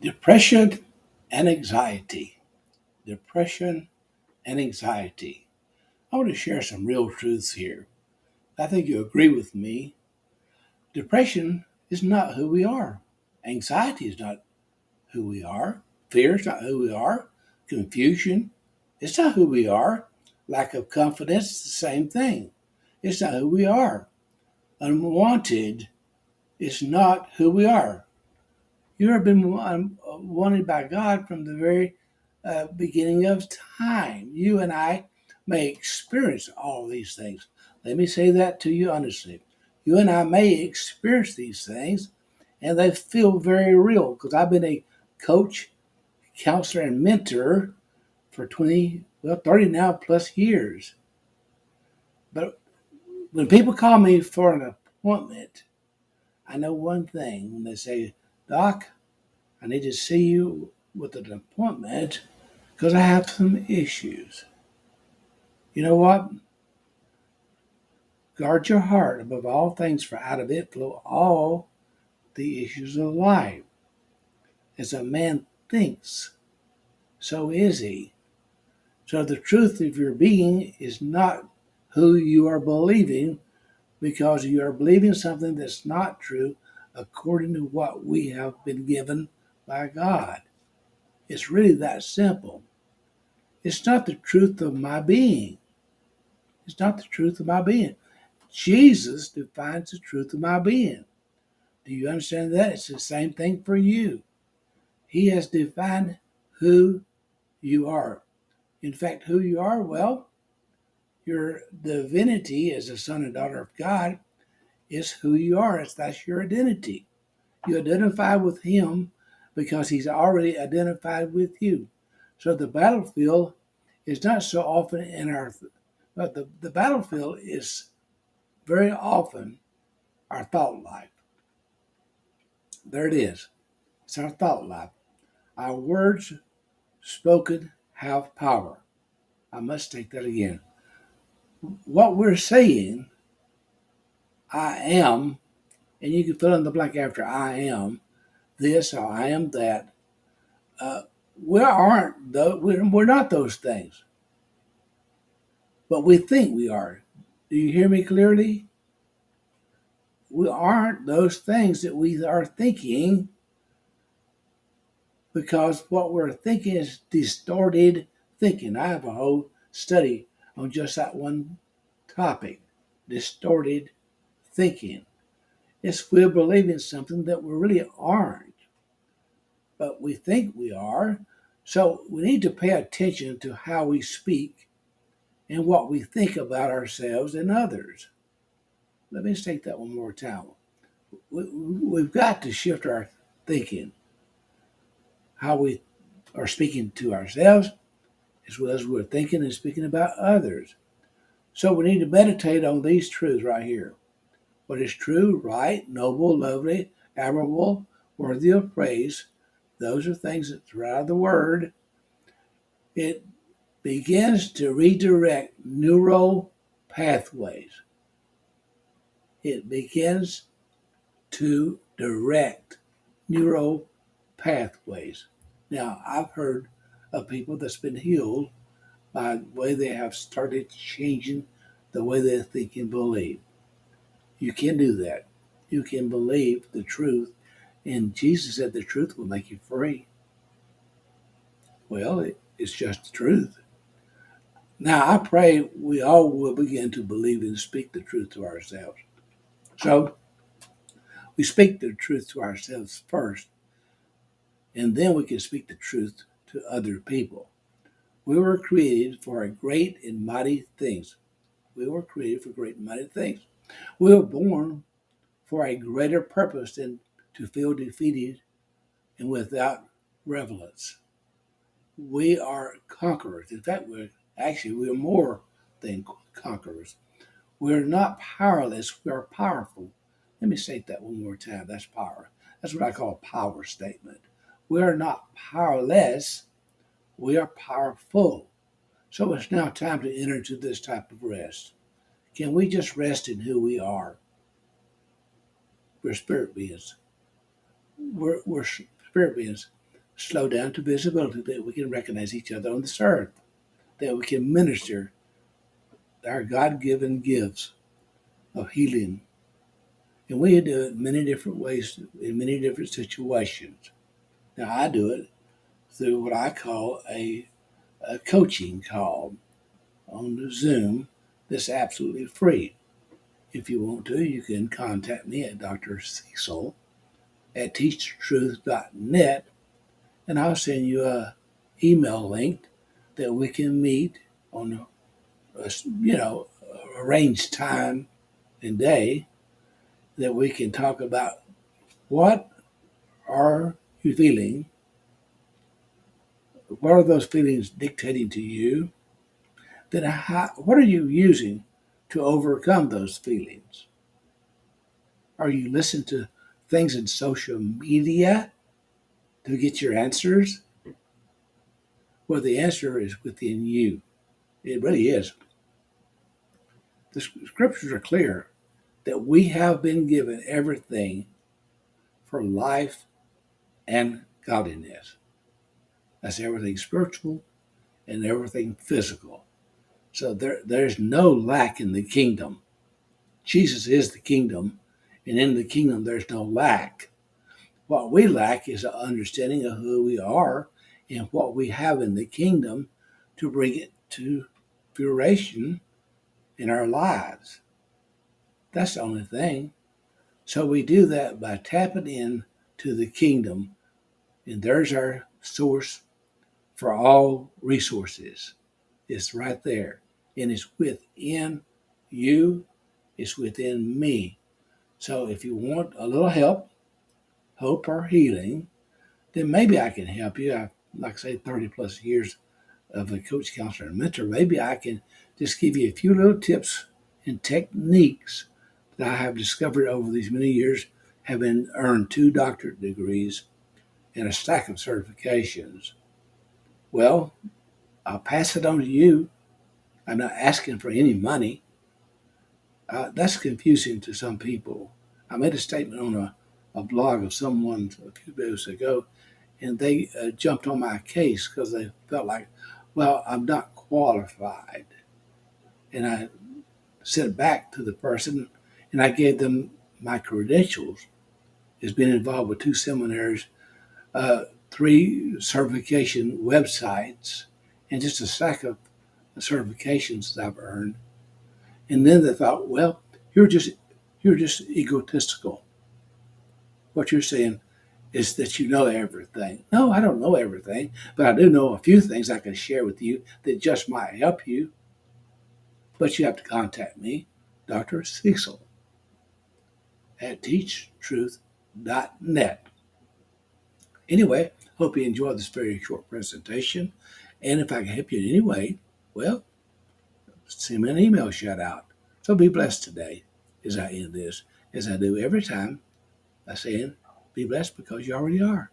Depression and anxiety. Depression and anxiety. I want to share some real truths here. I think you agree with me. Depression is not who we are. Anxiety is not who we are. Fear is not who we are. Confusion, it's not who we are. Lack of confidence, the same thing. It's not who we are. Unwanted is not who we are. You have been wanted by God from the very beginning of time. You and I may experience all these things. Let me say that to you honestly. You and I may experience these things, and they feel very real because I've been a coach, counselor, and mentor for 30 now plus years. But when people call me for an appointment, I know one thing. When they say, Doc, I need to see you with an appointment because I have some issues. You know what? Guard your heart above all things, for out of it flow all the issues of life. As a man thinks, so is he. So the truth of your being is not who you are believing, because you are believing something that's not true according to what we have been given by God. It's really that simple. It's not the truth of my being. It's not the truth of my being. Jesus defines the truth of my being. Do you understand that? It's the same thing for you. He has defined who you are. In fact, who you are, well, your divinity as a son and daughter of God is who you are. That's your identity. You identify with him because he's already identified with you. So the battlefield is not so often in our, but the battlefield is very often our thought life. There it is. It's our thought life. Our words spoken have power. I must take that again. What we're saying, I am, and you can fill in the blank after I am this or I am that. Uh, we aren't, though. We're not those things, but we think we are. Do you hear me clearly? We aren't those things that we are thinking, because what we're thinking is distorted thinking. I have a whole study on just that one topic, distorted thinking. It's we're believing something that we really aren't, but we think we are. So we need to pay attention to how we speak and what we think about ourselves and others. Let me take that one more time. We've got to shift our thinking, how we are speaking to ourselves, as well as we're thinking and speaking about others. So we need to meditate on these truths right here. What is true, right, noble, lovely, admirable, worthy of praise, those are things that's right out of the word. It begins to redirect neural pathways. It begins to direct neural pathways. Now, I've heard of people that's been healed by the way they have started changing the way they think and believe. You can do that. You can believe the truth. And Jesus said the truth will make you free. Well, it's just the truth. Now, I pray we all will begin to believe and speak the truth to ourselves. So, we speak the truth to ourselves first, and then we can speak the truth to other people. We were created for great and mighty things. We were created for great and mighty things. We were born for a greater purpose than to feel defeated and without relevance. We are conquerors. In fact, we're more than conquerors. We're not powerless, we are powerful. Let me state that one more time. That's power. That's what I call a power statement. We are not powerless, we are powerful. So it's now time to enter into this type of rest. Can we just rest in who we are? We're spirit beings. We're spirit beings. slow down to visibility that we can recognize each other on this earth, that we can minister our God given gifts of healing. And we do it many different ways in many different situations. Now, I do it through what I call a coaching call on the Zoom that's absolutely free. If you want to, you can contact me at Dr. Cecil at teachtruth.net, and I'll send you a email link that we can meet on a arranged time and day that we can talk about what are you feeling, what are those feelings dictating to you, then what are you using to overcome those feelings? Are you listening to things in social media to get your answers? Well, the answer is within you. It really is. The scriptures are clear that we have been given everything for life and godliness. That's everything spiritual and everything physical. So there's no lack in the kingdom. Jesus is the kingdom, and in the kingdom there's no lack. What we lack is an understanding of who we are and what we have in the kingdom to bring it to fruition in our lives. That's the only thing. So we do that by tapping in to the kingdom, and there's our source for all resources. It's right there, and it's within you, it's within me. So if you want a little help, hope, or healing, then maybe I can help you. I, like I say, 30 plus years of a coach, counselor, and mentor. Maybe I can just give you a few little tips and techniques that I have discovered over these many years, having earned 2 doctorate degrees and a stack of certifications. Well, I'll pass it on to you. I'm not asking for any money. That's confusing to some people. I made a statement on a blog of someone a few days ago, and they jumped on my case because they felt like, well, I'm not qualified. And I sent back to the person and I gave them my credentials as being involved with 2 seminaries, 3 certification websites, and just a stack of certifications that I've earned. And then they thought, well, you're just egotistical. What you're saying is that you know everything. No, I don't know everything, but I do know a few things I can share with you that just might help you. But you have to contact me, Dr. Cecil, at teachtruth.net. Anyway, hope you enjoyed this very short presentation. And if I can help you in any way, well, send me an email shout out. So be blessed today as I end this, as I do every time by saying, be blessed because you already are.